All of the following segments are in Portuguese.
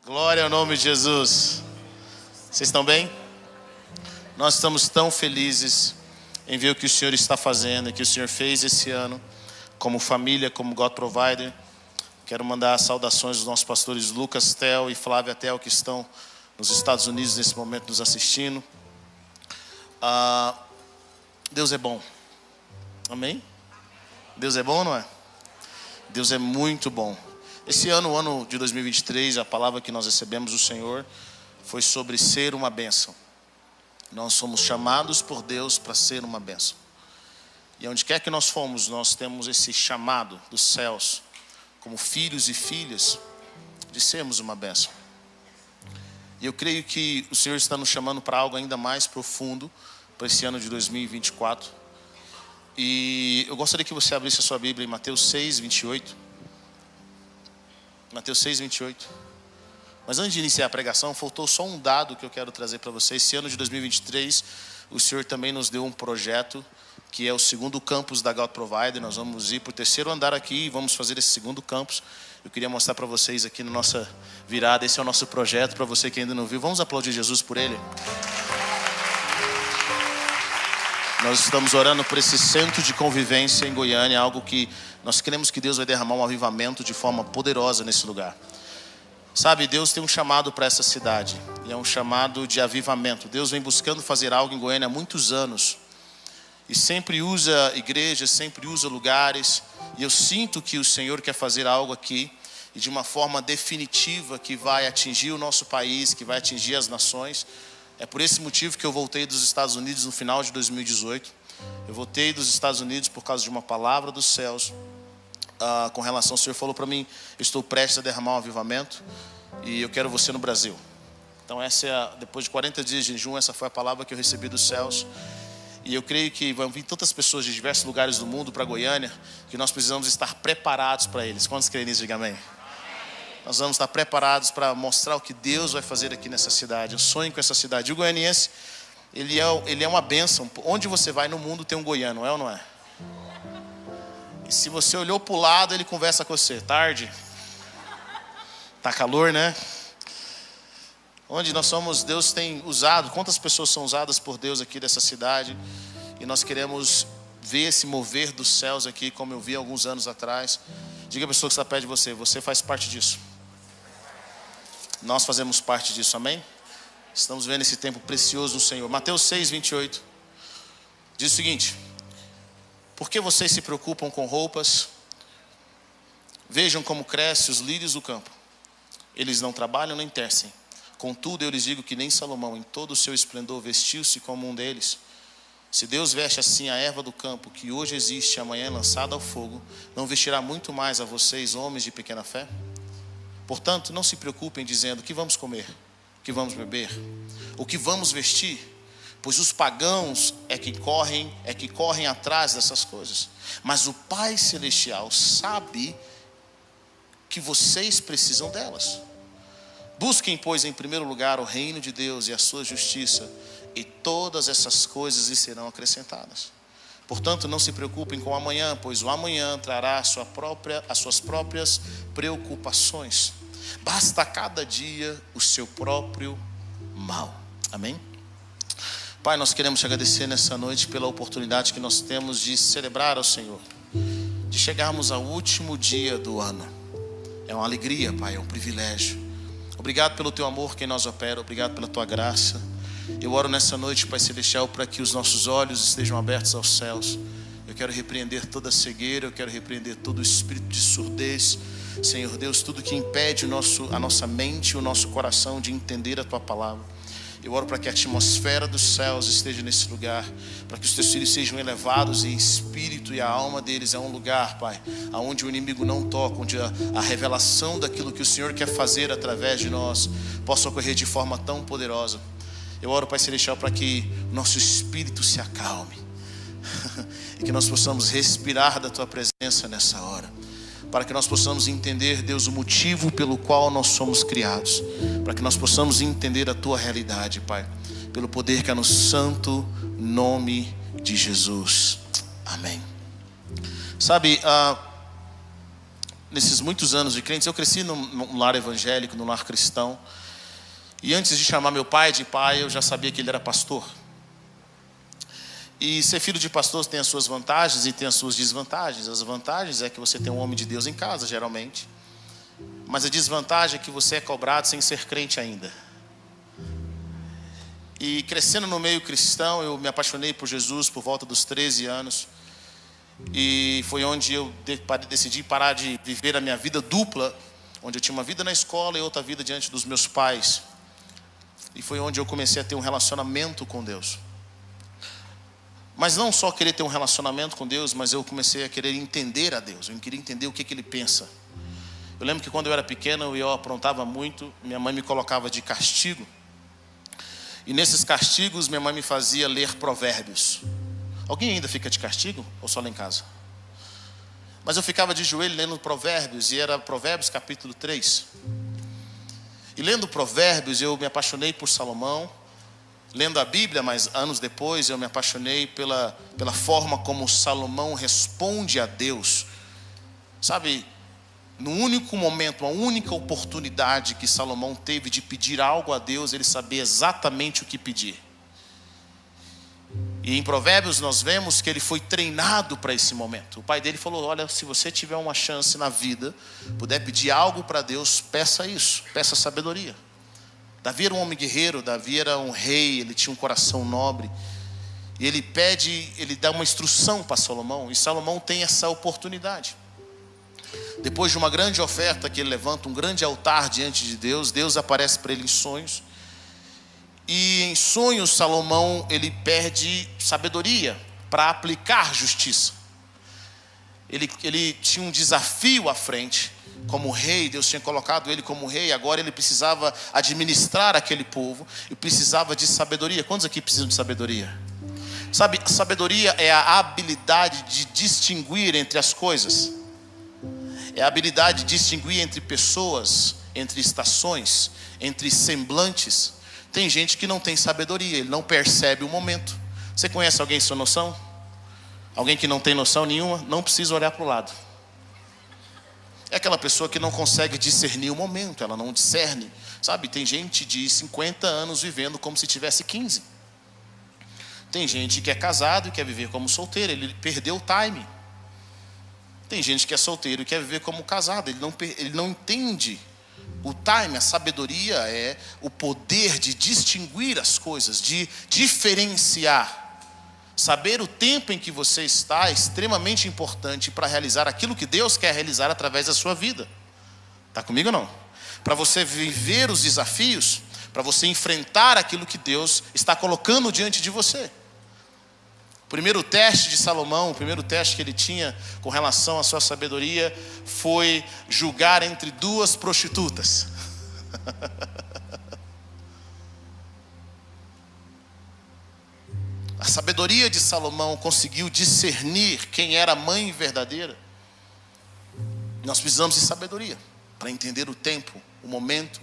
Glória ao nome de Jesus. Vocês estão bem? Nós estamos tão felizes em ver o que o Senhor está fazendo, e que o Senhor fez esse ano, como família, como God Provider. Quero mandar saudações aos nossos pastores Lucas Tel e Flávia Tel, que estão nos Estados Unidos nesse momento nos assistindo. Deus é bom. Amém? Deus é bom, não é? Deus é muito bom. Esse ano, o ano de 2023, a palavra que nós recebemos do Senhor foi sobre ser uma bênção. Nós somos chamados por Deus para ser uma bênção. E onde quer que nós fomos, nós temos esse chamado dos céus, como filhos e filhas, de sermos uma bênção. E eu creio que o Senhor está nos chamando para algo ainda mais profundo, para esse ano de 2024. E eu gostaria que você abrisse a sua Bíblia em Mateus 6, 28. Mateus 6, 28. Mas antes de iniciar a pregação, faltou só um dado que eu quero trazer para vocês. Esse ano de 2023, o Senhor também nos deu um projeto, que é o segundo campus da God Provider. Nós vamos ir para o terceiro andar aqui e vamos fazer esse segundo campus. Eu queria mostrar para vocês aqui na nossa virada. Esse é o nosso projeto, para você que ainda não viu. Vamos aplaudir Jesus por ele? Nós estamos orando por esse centro de convivência em Goiânia, algo que nós queremos que Deus vai derramar um avivamento de forma poderosa nesse lugar. Sabe, Deus tem um chamado para essa cidade, e é um chamado de avivamento. Deus vem buscando fazer algo em Goiânia há muitos anos, e sempre usa igrejas, sempre usa lugares, e eu sinto que o Senhor quer fazer algo aqui, e de uma forma definitiva, que vai atingir o nosso país, que vai atingir as nações. É por esse motivo que eu voltei dos Estados Unidos no final de 2018. Eu voltei dos Estados Unidos por causa de uma palavra dos céus. Com relação, o Senhor falou para mim: eu estou prestes a derramar um avivamento e eu quero você no Brasil. Então depois de 40 dias de jejum, essa foi a palavra que eu recebi dos céus. E eu creio que vão vir tantas pessoas de diversos lugares do mundo para Goiânia, que nós precisamos estar preparados para eles. Quantos creem nisso? Diga amém. Nós vamos estar preparados para mostrar o que Deus vai fazer aqui nessa cidade. Eu sonho com essa cidade. E o goianiense, ele é uma bênção. Onde você vai no mundo tem um goiano, é ou não é? E se você olhou para o lado, ele conversa com você. Tarde? Tá calor, né? Onde nós somos, Deus tem usado. Quantas pessoas são usadas por Deus aqui dessa cidade? E nós queremos ver esse mover dos céus aqui, como eu vi alguns anos atrás. Diga a pessoa que está perto de você: você faz parte disso. Nós fazemos parte disso, amém? Estamos vendo esse tempo precioso no Senhor. Mateus 6, 28 diz o seguinte: por que vocês se preocupam com roupas? Vejam como crescem os lírios do campo. Eles não trabalham nem tecem. Contudo, eu lhes digo que nem Salomão, em todo o seu esplendor, vestiu-se como um deles. Se Deus veste assim a erva do campo, que hoje existe e amanhã é lançada ao fogo, não vestirá muito mais a vocês, homens de pequena fé? Portanto, não se preocupem dizendo: o que vamos comer? O que vamos beber? O que vamos vestir? Pois os pagãos é que correm atrás dessas coisas. Mas o Pai Celestial sabe que vocês precisam delas. Busquem, pois, em primeiro lugar o reino de Deus e a sua justiça, e todas essas coisas lhes serão acrescentadas. Portanto, não se preocupem com o amanhã, pois o amanhã trará as suas próprias preocupações. Basta a cada dia o seu próprio mal. Amém? Pai, nós queremos te agradecer nessa noite pela oportunidade que nós temos de celebrar ao Senhor, de chegarmos ao último dia do ano. É uma alegria, Pai, é um privilégio. Obrigado pelo teu amor que em nós opera, obrigado pela tua graça. Eu oro nessa noite, Pai Celestial, para que os nossos olhos estejam abertos aos céus. Eu quero repreender toda cegueira, eu quero repreender todo o espírito de surdez. Senhor Deus, tudo que impede a nossa mente e o nosso coração de entender a tua palavra. Eu oro para que a atmosfera dos céus esteja nesse lugar, para que os teus filhos sejam elevados em espírito, e a alma deles é um lugar, Pai, onde o inimigo não toca, onde a revelação daquilo que o Senhor quer fazer através de nós possa ocorrer de forma tão poderosa. Eu oro, Pai Celestial, para que nosso espírito se acalme e que nós possamos respirar da tua presença nessa hora, para que nós possamos entender, Deus, o motivo pelo qual nós somos criados, para que nós possamos entender a tua realidade, Pai, pelo poder que é no santo nome de Jesus. Amém. Sabe, nesses muitos anos de crentes, eu cresci num lar evangélico, num lar cristão. E antes de chamar meu pai de pai, eu já sabia que ele era pastor. E ser filho de pastor tem as suas vantagens e tem as suas desvantagens. As vantagens é que você tem um homem de Deus em casa, geralmente. Mas a desvantagem é que você é cobrado sem ser crente ainda. E crescendo no meio cristão, eu me apaixonei por Jesus por volta dos 13 anos. E foi onde eu decidi parar de viver a minha vida dupla, onde eu tinha uma vida na escola e outra vida diante dos meus pais. E foi onde eu comecei a ter um relacionamento com Deus. Mas não só querer ter um relacionamento com Deus, mas eu comecei a querer entender a Deus. Eu queria entender o que Ele pensa. Eu lembro que quando eu era pequeno, eu aprontava muito, minha mãe me colocava de castigo. E nesses castigos, minha mãe me fazia ler Provérbios. Alguém ainda fica de castigo? Ou só lá em casa? Mas eu ficava de joelho lendo Provérbios, e era Provérbios capítulo 3. E lendo Provérbios, eu me apaixonei por Salomão. Lendo a Bíblia, mas anos depois, eu me apaixonei pela forma como Salomão responde a Deus. Sabe, no único momento, a única oportunidade que Salomão teve de pedir algo a Deus, ele sabia exatamente o que pedir. E em Provérbios nós vemos que ele foi treinado para esse momento. O pai dele falou: olha, se você tiver uma chance na vida, puder pedir algo para Deus, peça isso, peça sabedoria. Davi era um homem guerreiro, Davi era um rei, ele tinha um coração nobre. E ele dá uma instrução para Salomão, e Salomão tem essa oportunidade. Depois de uma grande oferta que ele levanta, um grande altar diante de Deus, Deus aparece para ele em sonhos. E em sonhos Salomão, ele perde sabedoria para aplicar justiça. Ele tinha um desafio à frente. Como rei, Deus tinha colocado ele como rei. Agora ele precisava administrar aquele povo e precisava de sabedoria. Quantos aqui precisam de sabedoria? Sabe, sabedoria é a habilidade de distinguir entre as coisas. É a habilidade de distinguir entre pessoas, entre estações, entre semblantes. Tem gente que não tem sabedoria, ele não percebe o momento. Você conhece alguém sem noção? Alguém que não tem noção nenhuma? Não precisa olhar para o lado. É aquela pessoa que não consegue discernir o momento, ela não discerne. Sabe, tem gente de 50 anos vivendo como se tivesse 15. Tem gente que é casado e quer viver como solteiro, ele perdeu o time. Tem gente que é solteiro e quer viver como casado, ele não entende o time. A sabedoria é o poder de distinguir as coisas, de diferenciar. Saber o tempo em que você está é extremamente importante para realizar aquilo que Deus quer realizar através da sua vida. Está comigo ou não? Para você viver os desafios, para você enfrentar aquilo que Deus está colocando diante de você. O primeiro teste de Salomão, o primeiro teste que ele tinha com relação à sua sabedoria foi julgar entre duas prostitutas. A sabedoria de Salomão conseguiu discernir quem era a mãe verdadeira. Nós precisamos de sabedoria para entender o tempo, o momento.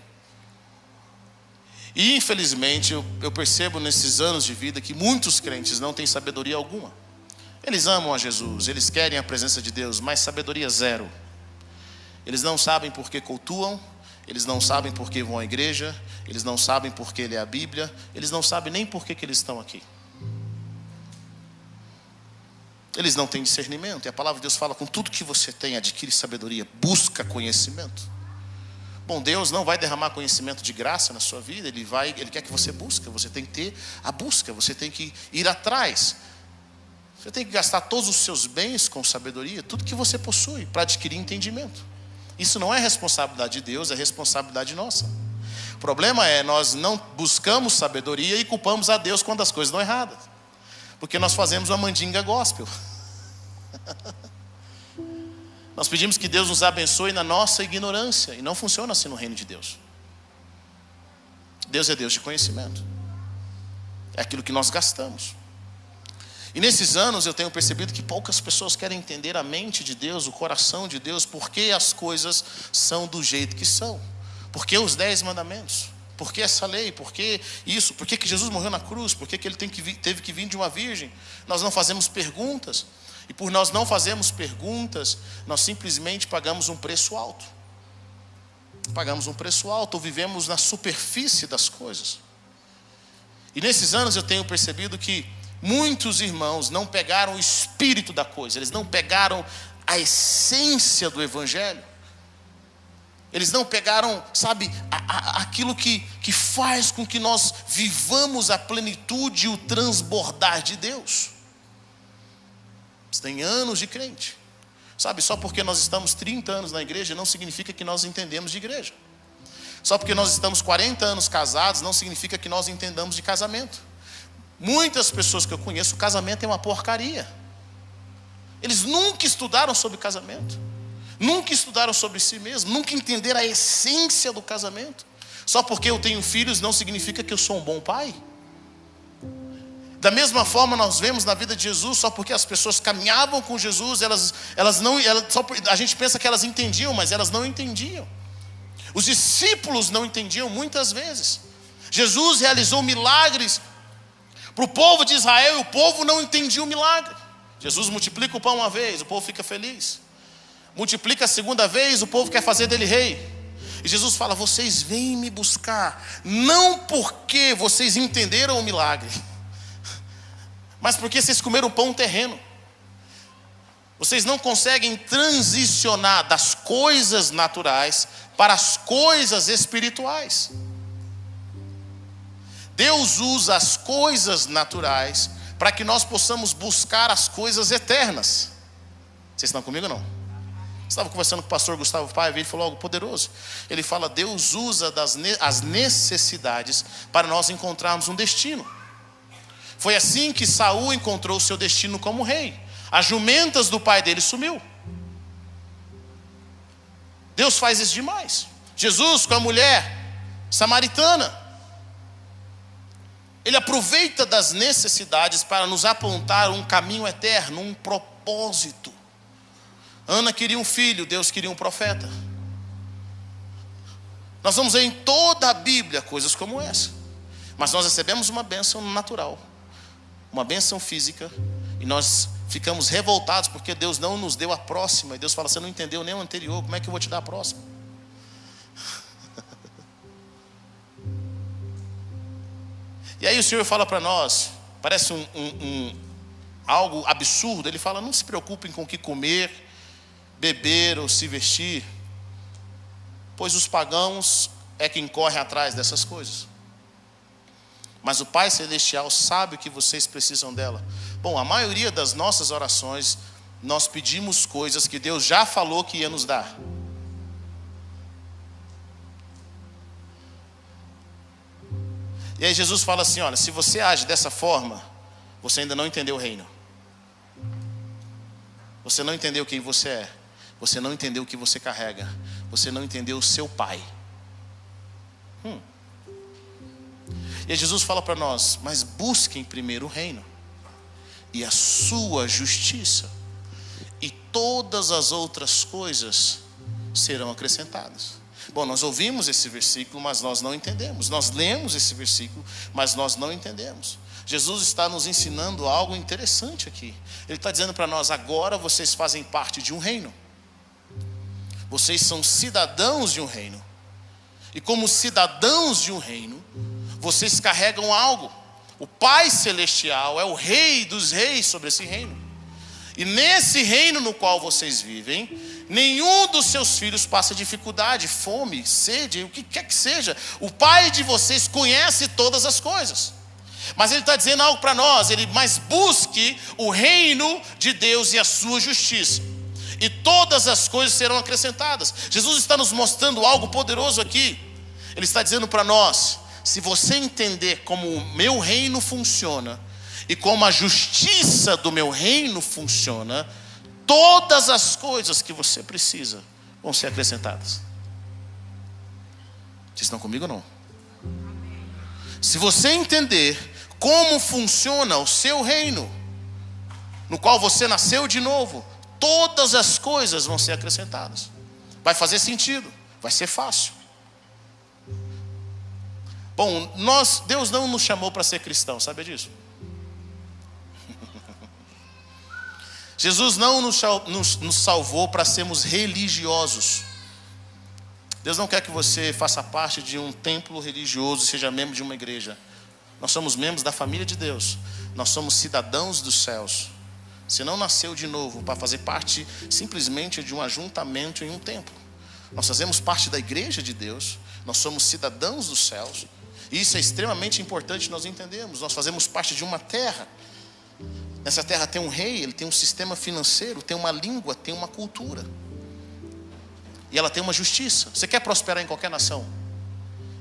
E infelizmente eu percebo nesses anos de vida que muitos crentes não têm sabedoria alguma. Eles amam a Jesus, eles querem a presença de Deus, mas sabedoria zero. Eles não sabem por que cultuam, eles não sabem por que vão à igreja, eles não sabem por que lê a Bíblia, eles não sabem nem por que eles estão aqui. Eles não têm discernimento. E a palavra de Deus fala: com tudo que você tem, adquire sabedoria, busca conhecimento. Bom, Deus não vai derramar conhecimento de graça na sua vida. Ele quer que você busque. Você tem que ter a busca, você tem que ir atrás. Você tem que gastar todos os seus bens com sabedoria, tudo que você possui, para adquirir entendimento. Isso não é responsabilidade de Deus, é responsabilidade nossa. O problema é, nós não buscamos sabedoria e culpamos a Deus quando as coisas dão erradas. Porque nós fazemos uma mandinga gospel. Nós pedimos que Deus nos abençoe na nossa ignorância. E não funciona assim no reino de Deus. Deus é Deus de conhecimento. É aquilo que nós gastamos. E nesses anos eu tenho percebido que poucas pessoas querem entender a mente de Deus, o coração de Deus. Por que as coisas são do jeito que são. Por que os 10 mandamentos. Por que essa lei? Por que isso? Por que Jesus morreu na cruz? Por que ele teve que vir de uma virgem? Nós não fazemos perguntas. E por nós não fazermos perguntas, nós simplesmente pagamos um preço alto. Pagamos um preço alto, ou vivemos na superfície das coisas. E nesses anos eu tenho percebido que muitos irmãos não pegaram o espírito da coisa, eles não pegaram a essência do Evangelho. Eles não pegaram, sabe, aquilo que faz com que nós vivamos a plenitude e o transbordar de Deus. Tem anos de crente. Sabe, só porque nós estamos 30 anos na igreja, não significa que nós entendemos de igreja. Só porque nós estamos 40 anos casados, não significa que nós entendamos de casamento. Muitas pessoas que eu conheço, o casamento é uma porcaria. Eles nunca estudaram sobre casamento. Nunca estudaram sobre si mesmos. Nunca entenderam a essência do casamento. Só porque eu tenho filhos, não significa que eu sou um bom pai. Da mesma forma nós vemos na vida de Jesus, só porque as pessoas caminhavam com Jesus, a gente pensa que elas entendiam, mas elas não entendiam. Os discípulos não entendiam muitas vezes. Jesus realizou milagres para o povo de Israel e o povo não entendia o milagre. Jesus multiplica o pão uma vez, o povo fica feliz. Multiplica a segunda vez, o povo quer fazer dele rei. E Jesus fala: vocês vêm me buscar, não porque vocês entenderam o milagre, mas porque vocês comeram pão terreno. Vocês não conseguem transicionar das coisas naturais para as coisas espirituais. Deus usa as coisas naturais para que nós possamos buscar as coisas eternas. Vocês estão comigo ou não? Estava conversando com o pastor Gustavo Paiva, ele falou algo poderoso. Ele fala: Deus usa as necessidades para nós encontrarmos um destino. Foi assim que Saul encontrou o seu destino como rei. As jumentas do pai dele sumiu. Deus faz isso demais. Jesus com a mulher samaritana, Ele aproveita das necessidades para nos apontar um caminho eterno, um propósito. Ana queria um filho, Deus queria um profeta. Nós vamos ver em toda a Bíblia coisas como essa. Mas nós recebemos uma bênção natural, uma bênção física, e nós ficamos revoltados porque Deus não nos deu a próxima. E Deus fala: você não entendeu nem o anterior, como é que eu vou te dar a próxima? E aí o Senhor fala para nós, parece algo absurdo. Ele fala: não se preocupem com o que comer, beber ou se vestir, pois os pagãos é quem corre atrás dessas coisas. Mas o Pai Celestial sabe o que vocês precisam dela. Bom, a maioria das nossas orações, nós pedimos coisas que Deus já falou que ia nos dar. E aí Jesus fala assim: olha, se você age dessa forma, você ainda não entendeu o reino. Você não entendeu quem você é. Você não entendeu o que você carrega. Você não entendeu o seu Pai. E aí Jesus fala para nós: mas busquem primeiro o reino e a sua justiça, e todas as outras coisas serão acrescentadas. Bom, nós ouvimos esse versículo, mas nós não entendemos. Nós lemos esse versículo, mas nós não entendemos. Jesus está nos ensinando algo interessante aqui. Ele está dizendo para nós: agora vocês fazem parte de um reino. Vocês são cidadãos de um reino. E como cidadãos de um reino, vocês carregam algo. O Pai Celestial é o Rei dos Reis sobre esse reino. E nesse reino no qual vocês vivem, nenhum dos seus filhos passa dificuldade, fome, sede, o que quer que seja. O Pai de vocês conhece todas as coisas. Mas Ele está dizendo algo para nós: mas busque o reino de Deus e a sua justiça, e todas as coisas serão acrescentadas. Jesus está nos mostrando algo poderoso aqui. Ele está dizendo para nós: se você entender como o meu reino funciona e como a justiça do meu reino funciona, todas as coisas que você precisa vão ser acrescentadas. Vocês estão comigo ou não? Se você entender como funciona o seu reino, no qual você nasceu de novo, todas as coisas vão ser acrescentadas. Vai fazer sentido, vai ser fácil. Bom, Deus não nos chamou para ser cristão, sabe disso? Jesus não nos salvou para sermos religiosos. Deus não quer que você faça parte de um templo religioso, seja membro de uma igreja. Nós somos membros da família de Deus. Nós somos cidadãos dos céus. Você não nasceu de novo para fazer parte simplesmente de um ajuntamento em um templo. Nós fazemos parte da igreja de Deus. Nós somos cidadãos dos céus. E isso é extremamente importante nós entendermos. Nós fazemos parte de uma terra. Nessa terra tem um rei, ele tem um sistema financeiro, tem uma língua, tem uma cultura. E ela tem uma justiça. Você quer prosperar em qualquer nação?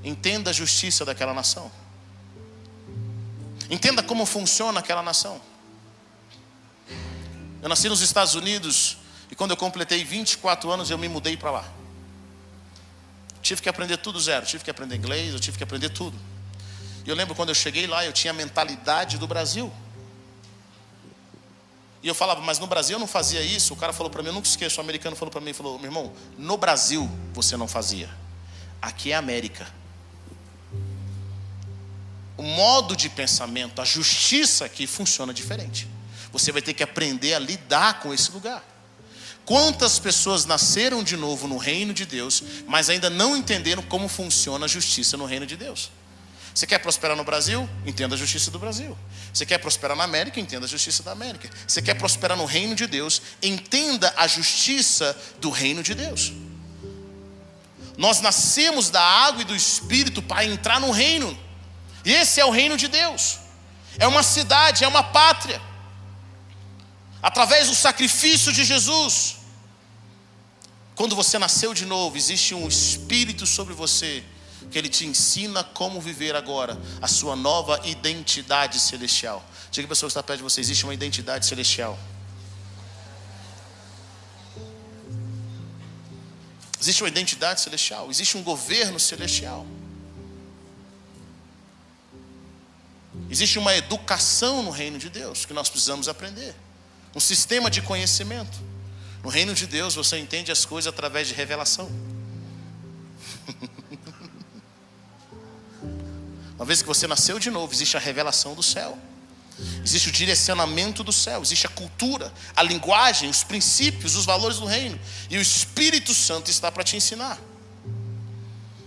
Entenda a justiça daquela nação. Entenda como funciona aquela nação. Eu nasci nos Estados Unidos e quando eu completei 24 anos eu me mudei para lá. Tive que aprender tudo zero. Tive que aprender inglês, eu tive que aprender tudo. E eu lembro quando eu cheguei lá, eu tinha a mentalidade do Brasil. E eu falava, mas no Brasil eu não fazia isso. O cara falou para mim, eu nunca esqueço, o americano falou para mim, falou, meu irmão, no Brasil você não fazia. Aqui é América. O modo de pensamento, a justiça aqui funciona diferente. Você vai ter que aprender a lidar com esse lugar. Quantas pessoas nasceram de novo no reino de Deus, mas ainda não entenderam como funciona a justiça no reino de Deus? Você quer prosperar no Brasil? Entenda a justiça do Brasil. Você quer prosperar na América? Entenda a justiça da América. Você quer prosperar no reino de Deus? Entenda a justiça do reino de Deus. Nós nascemos da água e do Espírito para entrar no reino. E esse é o reino de Deus. É uma cidade, é uma pátria. Através do sacrifício de Jesus. Quando você nasceu de novo, existe um Espírito sobre você, que ele te ensina como viver agora a sua nova identidade celestial. Diga para a pessoa que está perto de você, existe uma identidade celestial. Existe uma identidade celestial, existe um governo celestial. Existe uma educação no reino de Deus que nós precisamos aprender. Um sistema de conhecimento. No reino de Deus você entende as coisas através de revelação. Uma vez que você nasceu de novo, existe a revelação do céu. Existe o direcionamento do céu. Existe a cultura, a linguagem, os princípios, os valores do reino. E o Espírito Santo está para te ensinar.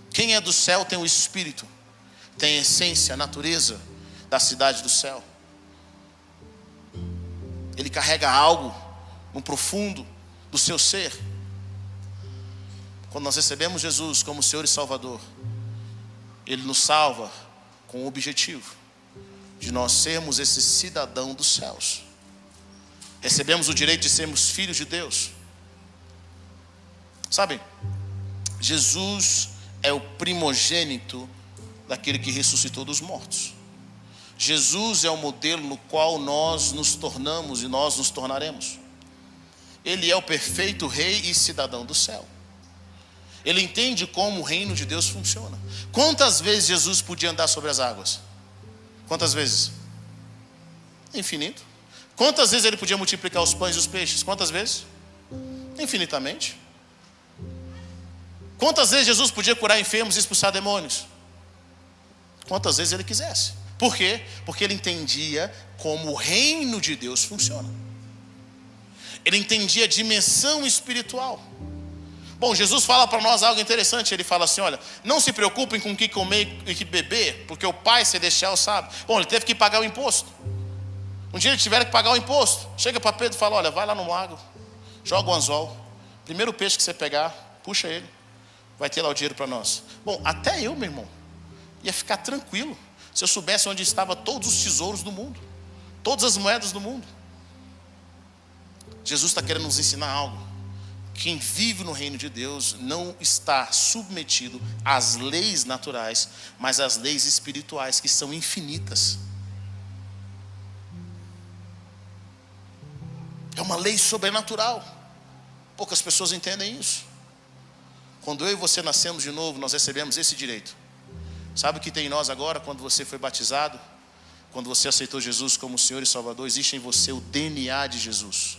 Quem é do céu tem o Espírito. Tem a essência, a natureza da cidade do céu. Ele carrega algo no profundo do seu ser. Quando nós recebemos Jesus como Senhor e Salvador, Ele nos salva com o objetivo de nós sermos esse cidadão dos céus. Recebemos o direito de sermos filhos de Deus. Sabem, Jesus é o primogênito daquele que ressuscitou dos mortos. Jesus é o modelo no qual nós nos tornamos e nós nos tornaremos. Ele é o perfeito rei e cidadão do céu. Ele entende como o reino de Deus funciona. Quantas vezes Jesus podia andar sobre as águas? Quantas vezes? Infinito. Quantas vezes ele podia multiplicar os pães e os peixes? Quantas vezes? Infinitamente. Quantas vezes Jesus podia curar enfermos e expulsar demônios? Quantas vezes ele quisesse. Por quê? Porque ele entendia como o reino de Deus funciona. Ele entendia a dimensão espiritual. Bom, Jesus fala para nós algo interessante. Ele fala assim, olha, não se preocupem com o que comer e o que beber, porque o Pai Celestial sabe. Bom, ele teve que pagar o imposto. Um dia ele tiver que pagar o imposto. Chega para Pedro e fala, olha, vai lá no lago, joga o anzol. Primeiro peixe que você pegar, puxa ele. Vai ter lá o dinheiro para nós. Bom, até eu, meu irmão, ia ficar tranquilo se eu soubesse onde estavam todos os tesouros do mundo, todas as moedas do mundo. Jesus está querendo nos ensinar algo. Quem vive no reino de Deus não está submetido às leis naturais, mas às leis espirituais que são infinitas. É uma lei sobrenatural. Poucas pessoas entendem isso. Quando eu e você nascemos de novo, nós recebemos esse direito. Sabe o que tem em nós agora, quando você foi batizado? Quando você aceitou Jesus como Senhor e Salvador, existe em você o DNA de Jesus.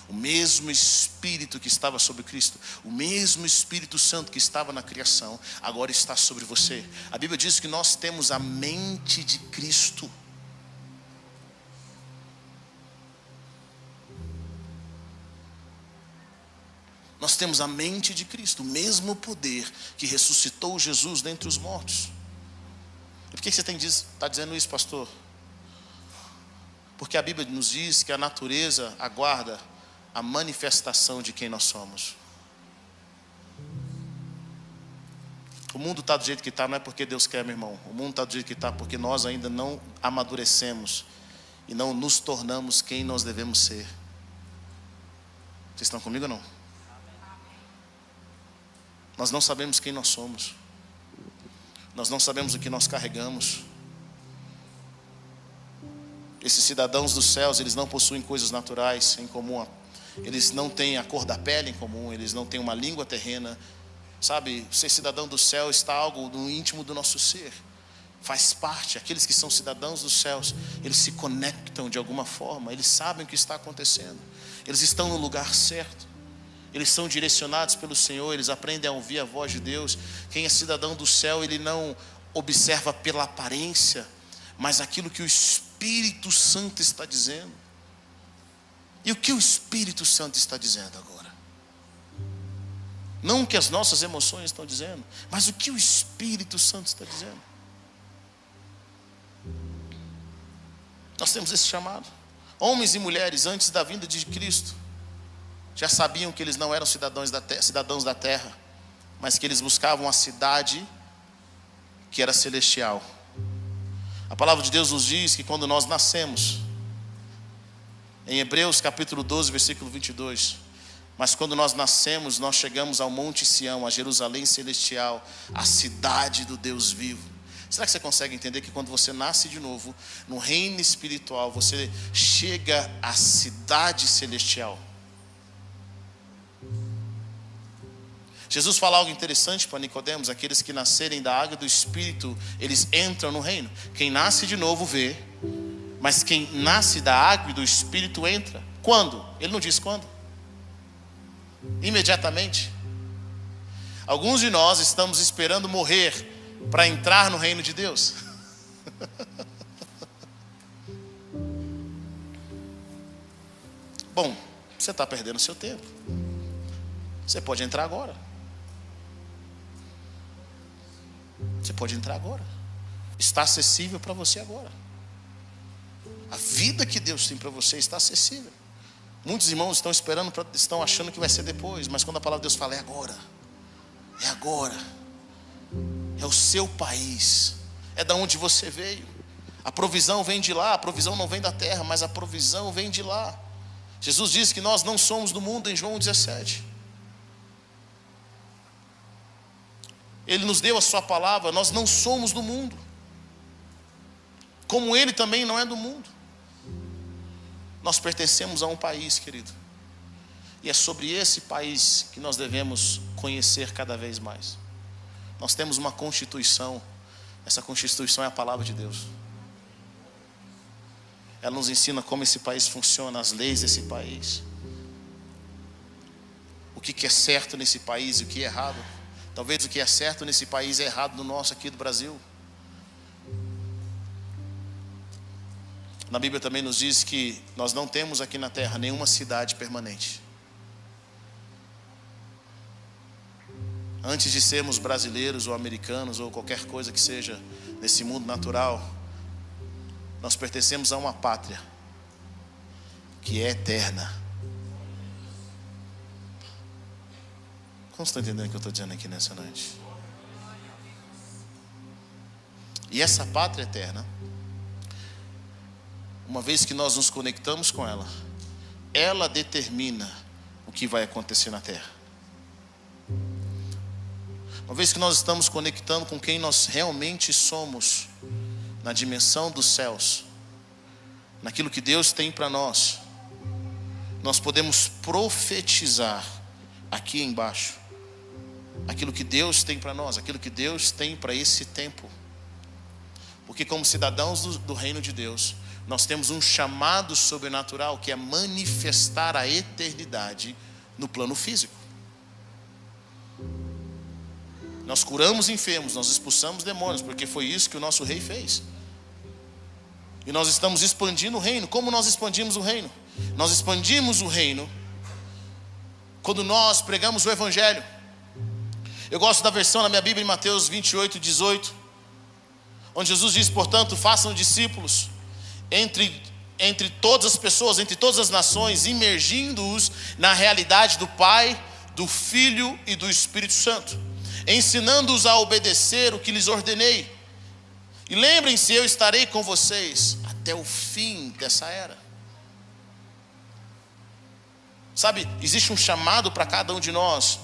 O mesmo Espírito que estava sobre Cristo, o mesmo Espírito Santo que estava na criação, agora está sobre você. A Bíblia diz que nós temos a mente de Cristo. Nós temos a mente de Cristo, o mesmo poder que ressuscitou Jesus dentre os mortos. E por que você está dizendo isso, pastor? Porque a Bíblia nos diz que a natureza aguarda a manifestação de quem nós somos. O mundo está do jeito que está, não é porque Deus quer, meu irmão. O mundo está do jeito que está porque nós ainda não amadurecemos e não nos tornamos quem nós devemos ser. Vocês estão comigo ou não? Nós não sabemos quem nós somos. Nós não sabemos o que nós carregamos. Esses cidadãos dos céus, eles não possuem coisas naturais em comum. Eles não têm a cor da pele em comum. Eles não têm uma língua terrena. Sabe, ser cidadão do céu está algo no íntimo do nosso ser. Faz parte. Aqueles que são cidadãos dos céus, eles se conectam de alguma forma. Eles sabem o que está acontecendo. Eles estão no lugar certo. Eles são direcionados pelo Senhor. Eles aprendem a ouvir a voz de Deus. Quem é cidadão do céu, ele não observa pela aparência, mas aquilo que o Espírito Santo está dizendo. E o que o Espírito Santo está dizendo agora? Não o que as nossas emoções estão dizendo, mas o que o Espírito Santo está dizendo. Nós temos esse chamado. Homens e mulheres, antes da vinda de Cristo, já sabiam que eles não eram cidadãos da terra, mas que eles buscavam a cidade que era celestial. A palavra de Deus nos diz que quando nós nascemos, em Hebreus capítulo 12, versículo 22, mas quando nós nascemos, nós chegamos ao Monte Sião, a Jerusalém celestial, a cidade do Deus vivo. Será que você consegue entender que quando você nasce de novo, no reino espiritual, você chega à cidade celestial? Jesus fala algo interessante para Nicodemos: aqueles que nascerem da água e do Espírito, eles entram no reino. Quem nasce de novo vê, mas quem nasce da água e do Espírito entra. Quando? Ele não diz quando. Imediatamente. Alguns de nós estamos esperando morrer para entrar no reino de Deus. Bom, você está perdendo seu tempo. Você pode entrar agora. Você pode entrar agora. Está acessível para você agora. A vida que Deus tem para você está acessível. Muitos irmãos estão esperando, estão achando que vai ser depois, mas quando a palavra de Deus fala, é agora. É agora. É o seu país. É da onde você veio. A provisão vem de lá. A provisão não vem da terra, mas a provisão vem de lá. Jesus disse que nós não somos do mundo em João 17. Ele nos deu a sua palavra. Nós não somos do mundo, como Ele também não é do mundo. Nós pertencemos a um país, querido, e é sobre esse país que nós devemos conhecer cada vez mais. Nós temos uma Constituição. Essa Constituição é a palavra de Deus. Ela nos ensina como esse país funciona, as leis desse país, o que é certo nesse país e o que é errado. Talvez o que é certo nesse país é errado no nosso aqui do Brasil. Na Bíblia também nos diz que nós não temos aqui na terra nenhuma cidade permanente. Antes de sermos brasileiros ou americanos ou qualquer coisa que seja nesse mundo natural, nós pertencemos a uma pátria que é eterna. Como estão entendendo o que eu estou dizendo aqui nessa noite? E essa pátria eterna, uma vez que nós nos conectamos com ela, ela determina o que vai acontecer na terra. Uma vez que nós estamos conectando com quem nós realmente somos, na dimensão dos céus, naquilo que Deus tem para nós, nós podemos profetizar aqui embaixo aquilo que Deus tem para nós, aquilo que Deus tem para esse tempo. Porque como cidadãos do reino de Deus, nós temos um chamado sobrenatural que é manifestar a eternidade no plano físico. Nós curamos enfermos, nós expulsamos demônios, porque foi isso que o nosso rei fez. E nós estamos expandindo o reino. Como nós expandimos o reino? Nós expandimos o reino quando nós pregamos o Evangelho. Eu gosto da versão na minha Bíblia em Mateus 28:18, onde Jesus diz: portanto, façam discípulos entre todas as pessoas, entre todas as nações, imergindo-os na realidade do Pai, do Filho e do Espírito Santo, ensinando-os a obedecer o que lhes ordenei. E lembrem-se, eu estarei com vocês até o fim dessa era. Sabe, existe um chamado para cada um de nós.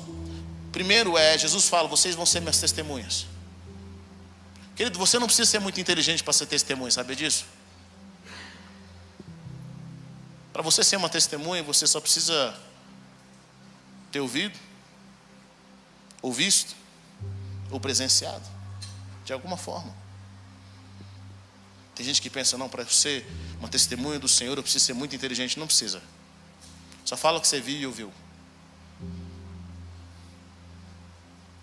Primeiro Jesus fala: vocês vão ser minhas testemunhas. Querido, você não precisa ser muito inteligente para ser testemunha, sabe disso? Para você ser uma testemunha, você só precisa ter ouvido, ou visto, ou presenciado, de alguma forma. Tem gente que pensa: não, para ser uma testemunha do Senhor eu preciso ser muito inteligente. Não precisa. Só fala o que você viu e ouviu.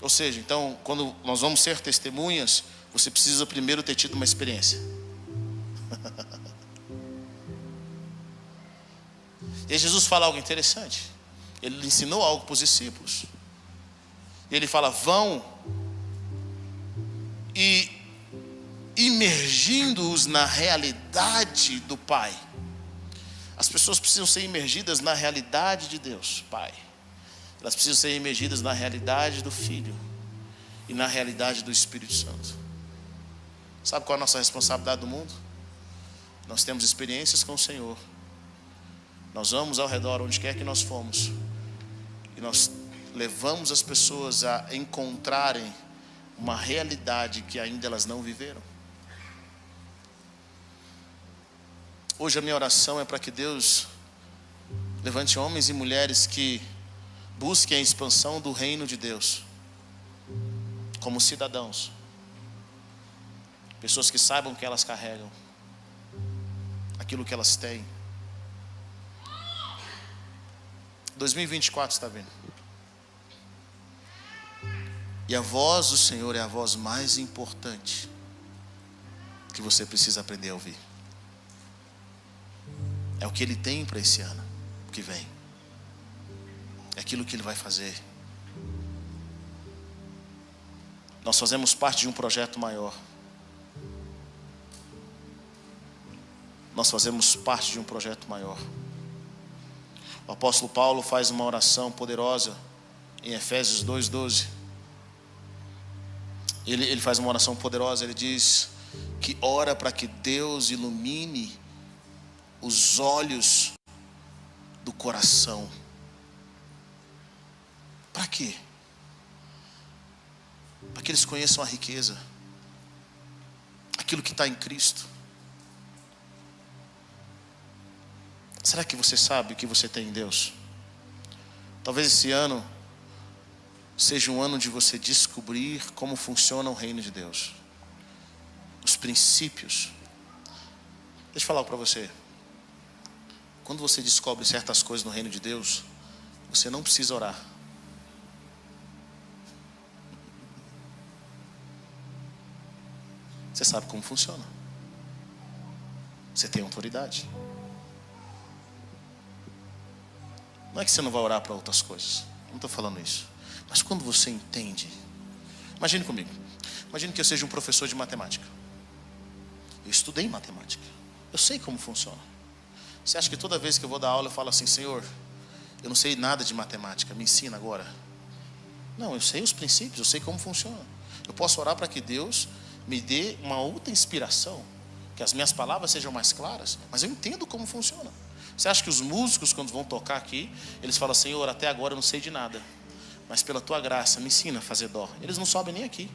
Ou seja, então, quando nós vamos ser testemunhas, você precisa primeiro ter tido uma experiência. E aí Jesus fala algo interessante. Ele ensinou algo para os discípulos. E ele fala: vão e imergindo-os na realidade do Pai. As pessoas precisam ser imergidas na realidade de Deus, Pai. Elas precisam ser imergidas na realidade do Filho e na realidade do Espírito Santo. Sabe qual é a nossa responsabilidade do mundo? Nós temos experiências com o Senhor. Nós vamos ao redor, onde quer que nós fomos, e nós levamos as pessoas a encontrarem uma realidade que ainda elas não viveram. Hoje a minha oração é para que Deus levante homens e mulheres que busquem a expansão do reino de Deus como cidadãos. Pessoas que saibam o que elas carregam, aquilo que elas têm. 2024 está vindo. E a voz do Senhor é a voz mais importante que você precisa aprender a ouvir. É o que Ele tem para esse ano que vem. É aquilo que Ele vai fazer. Nós fazemos parte de um projeto maior. Nós fazemos parte de um projeto maior. O apóstolo Paulo faz uma oração poderosa em Efésios 2:12. Ele faz uma oração poderosa. Ele diz que ora para que Deus ilumine os olhos do coração. Para quê? Para que eles conheçam a riqueza, aquilo que está em Cristo. Será que você sabe o que você tem em Deus? Talvez esse ano seja um ano de você descobrir como funciona o reino de Deus, os princípios. Deixa eu falar para você. Quando você descobre certas coisas no reino de Deus, você não precisa orar. Você sabe como funciona. Você tem autoridade. Não é que você não vai orar para outras coisas. Não estou falando isso. Mas quando você entende. Imagine comigo. Imagine que eu seja um professor de matemática. Eu estudei matemática. Eu sei como funciona. Você acha que toda vez que eu vou dar aula eu falo assim: Senhor, eu não sei nada de matemática, me ensina agora? Não, eu sei os princípios, eu sei como funciona. Eu posso orar para que Deus me dê uma outra inspiração, que as minhas palavras sejam mais claras, mas eu entendo como funciona. Você acha que os músicos, quando vão tocar aqui, eles falam: Senhor, até agora eu não sei de nada, mas pela tua graça me ensina a fazer dó? Eles não sobem nem aqui.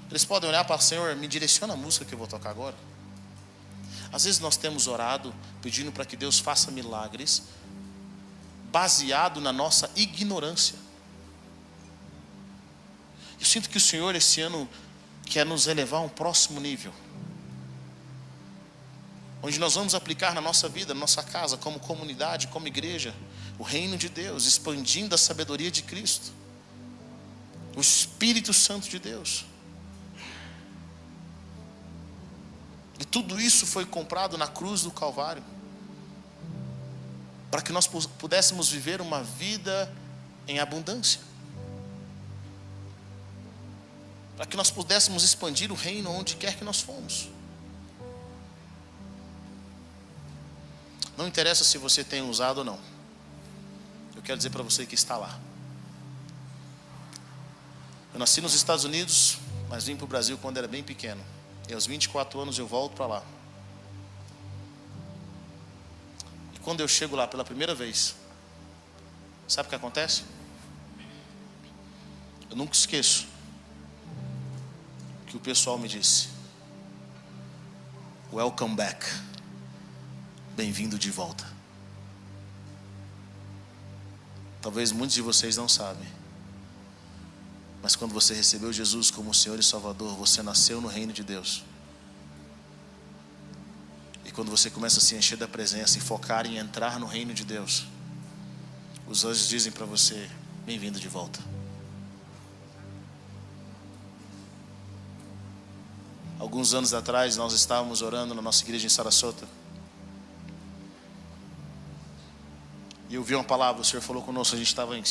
Eles podem olhar para o Senhor: me direciona a música que eu vou tocar agora. Às vezes nós temos orado pedindo para que Deus faça milagres baseado na nossa ignorância. Eu sinto que o Senhor esse ano quer nos elevar a um próximo nível, onde nós vamos aplicar na nossa vida, na nossa casa, como comunidade, como igreja, o reino de Deus, expandindo a sabedoria de Cristo, o Espírito Santo de Deus. E tudo isso foi comprado na cruz do Calvário. para que nós pudéssemos viver uma vida em abundância, para que nós pudéssemos expandir o reino onde quer que nós fomos. Não interessa se você tem usado ou não. Eu quero dizer para você que está lá. Eu nasci nos Estados Unidos, mas vim para o Brasil quando era bem pequeno. E aos 24 anos eu volto para lá. E quando eu chego lá pela primeira vez, sabe o que acontece? Eu nunca esqueço que o pessoal me disse: welcome back. Bem-vindo de volta. Talvez muitos de vocês não sabem, mas quando você recebeu Jesus como Senhor e Salvador, você nasceu no reino de Deus. E quando você começa a se encher da presença e focar em entrar no reino de Deus, os anjos dizem para você: bem-vindo de volta. Alguns anos atrás nós estávamos orando na nossa igreja em Sarasota. E eu vi uma palavra, o Senhor falou conosco, a gente estava em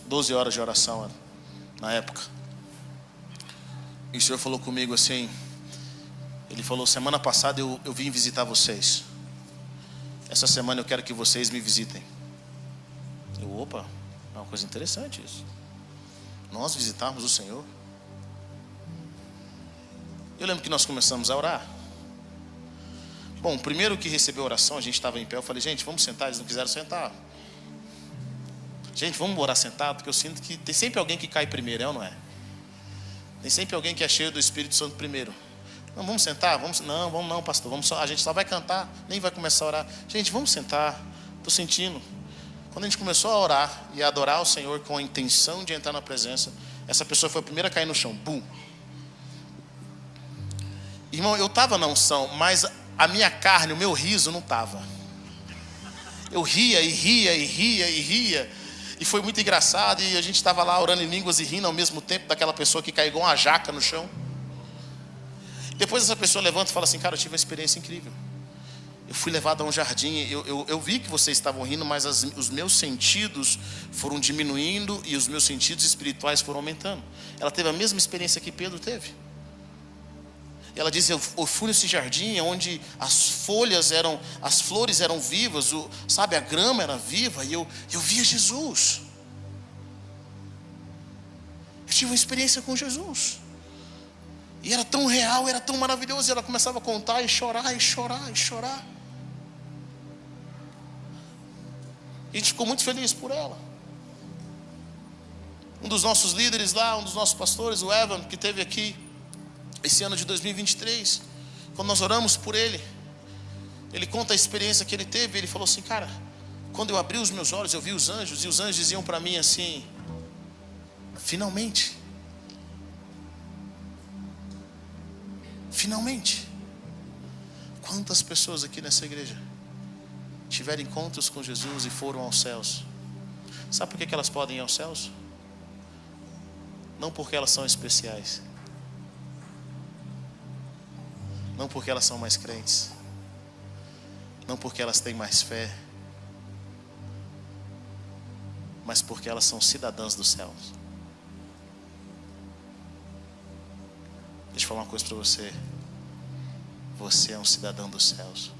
12 horas de oração na época. E o Senhor falou comigo assim, Ele falou: semana passada eu vim visitar vocês. Essa semana eu quero que vocês me visitem. Opa, é uma coisa interessante isso. Nós visitarmos o Senhor. Eu lembro que nós começamos a orar. Bom, primeiro que recebeu a oração, a gente estava em pé, eu falei: gente, vamos sentar. Eles não quiseram sentar. Gente, vamos orar sentado, porque eu sinto que tem sempre alguém que cai primeiro, é ou não é? Tem sempre alguém que é cheio do Espírito Santo primeiro. Não, vamos sentar? Não, vamos não, pastor. A gente só vai cantar, nem vai começar a orar. Gente, vamos sentar. Estou sentindo. Quando a gente começou a orar e a adorar o Senhor com a intenção de entrar na presença, essa pessoa foi a primeira a cair no chão. Bum. Irmão, eu estava na unção, mas a minha carne, o meu riso não estava. Eu ria e ria e ria e ria. E foi muito engraçado. E a gente estava lá orando em línguas e rindo ao mesmo tempo daquela pessoa que caiu igual uma jaca no chão. Depois essa pessoa levanta e fala assim: cara, eu tive uma experiência incrível. Eu fui levado a um jardim. Eu vi que vocês estavam rindo, mas os meus sentidos foram diminuindo e os meus sentidos espirituais foram aumentando. Ela teve a mesma experiência que Pedro teve. Ela disse: eu fui nesse jardim onde as flores eram vivas, sabe, a grama era viva, e eu via Jesus. Eu tive uma experiência com Jesus. E era tão real, era tão maravilhoso. E ela começava a contar e chorar, e chorar, e chorar. E a gente ficou muito feliz por ela. Um dos nossos líderes lá, um dos nossos pastores, o Evan, que esteve aqui esse ano de 2023, quando nós oramos por ele, ele conta a experiência que ele teve. Ele falou assim: cara, quando eu abri os meus olhos, eu vi os anjos, e os anjos diziam para mim assim: finalmente, finalmente. Quantas pessoas aqui nessa igreja tiveram encontros com Jesus e foram aos céus? Sabe por que elas podem ir aos céus? Não porque elas são especiais, não porque elas são mais crentes, não porque elas têm mais fé, mas porque elas são cidadãs dos céus. Deixa eu falar uma coisa para você. Você é um cidadão dos céus.